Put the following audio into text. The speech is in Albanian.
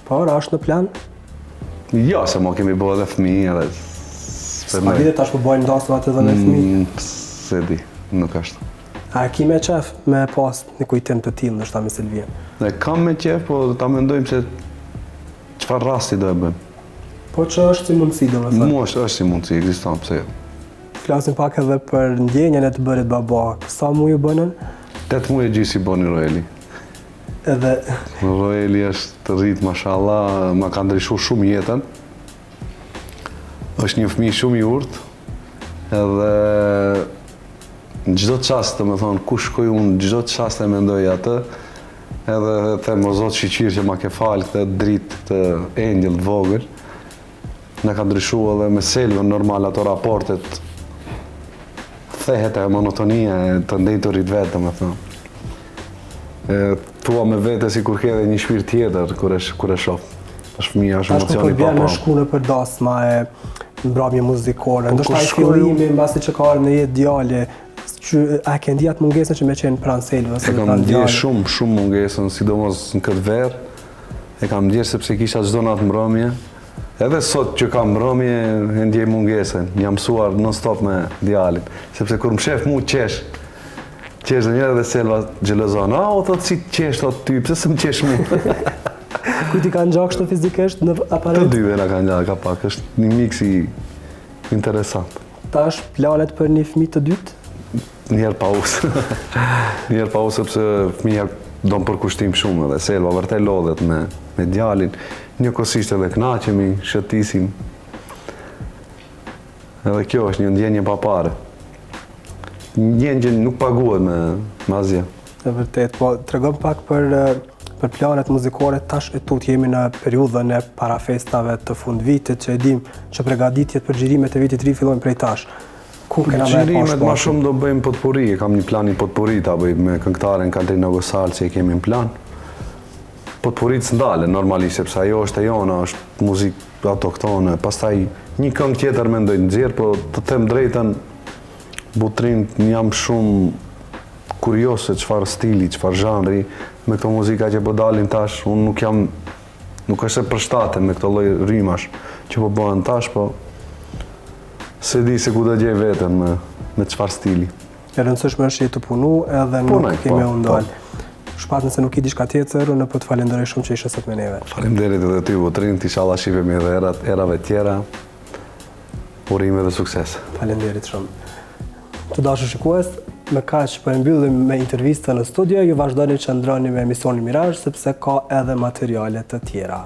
Por, është në plan? Ja, se ma kemi bo edhe fëmijë edhe... S'pa lidhe tash po bojnë ndasmat edhe me fëmijë? Se di, nuk është. A ki me qef me pas një kujtim të tillë ndoshta me Selvien? Ne kam me qef, po ta mendojmë se çfarë rasti do e bëjmë. Po që është si mundësi domethënë? Mua është si mundësi, ekziston pse. Flasim pak edhe për ndjenjën e të bërit baba. Sa muaj u bënën? 8 muaj gjys i boni Roeli. Edhe Roeli është të rrit, mashallah, ma ka ndryshuar shumë jetën. Është një fëmijë shumë i urtë, edhe në çdo çast, domethënë, ku shkoj unë, në çdo çast e mendoj atë, edhe them o Zot shiqir që ma ke fal këtë dritë, këtë engjëll të vogël. Na ka ndryshuar edhe me Selvën, normal ato raportet thehet e monotonia e të ndëjturit vetë, domethënë. Tua me vete si kur ke edhe një shpirt tjetër kur e shoh. Është fëmia, është emocioni pa pa. Me shku në për dasma e mbrëmje muzikore. Ndoshta ai fillimi mbasi që ka ardhur në jetë djale, a ke ndjat mungesën që me qenë pranë Selvës? E kam ndjer shumë mungesën, sidomos në këtë verë. E kam ndjer sepse kisha çdo natë mbrëmje. Edhe sot që kam mbrëmje, e ndjej mungesën. Jam mësuar non-stop me djalin. Sepse kur më shef mu qesh dhe njërë dhe Selva gjelozon. O, thot si qesh, thot ty, pëse se më qesh mu? Kujt i ka ngjak kështu fizikisht në aparat? Të dyve na ka ngjak ka pak, është një mix i interesant. Tash planet për një fëmijë të dytë? Njerë pausë. Njerë pausë sepse fëmija do në përkushtim shumë edhe Selva vërtet lodhet me djalin. Njëkohësisht edhe kënaqemi, shëtisim. Edhe kjo është një ndjenje pa pare. Ndjenje nuk paguhet me asgjë. E vërtet, po tregom pak për planet muzikore, tash e tut jemi në periudhën e parafestave të fund vitit, që e dim që përgatitjet për xhirimet e vitit ri fillojnë prej tash. Ku kena më pas? Xhirimet më shumë do bëjmë potpuri, kam një plan i potpuri ta bëj me këngëtaren Katrina Gosal që e kemi në plan. Potpurit s'ndalen normalisht, sepse ajo është e jona, është muzikë autoktone, pastaj një këngë tjetër mendoj nxjerr, po të them drejtën, Butrin jam shumë kurios se çfarë stili, çfarë zhanri me këto muzika që po dalin tash, unë nuk është e përshtatem me këto lloj rrymash që po bëhen tash, po se di se ku do gjej veten me çfarë stili. E rëndësishme është që të punu edhe nuk kemi u ndal. Shpatën se nuk i diçka tjetër, unë po të falenderoj shumë që ishe sot me neve. Faleminderit edhe ty Butrin, inshallah shihemi edhe erave tjera. Urime dhe sukses. Faleminderit shumë. Të dashur shikues, me kaq po e mbyllim me intervistën në studio, ju vazhdoni që ndroni me emisionin Mirazh sepse ka edhe materiale të tjera.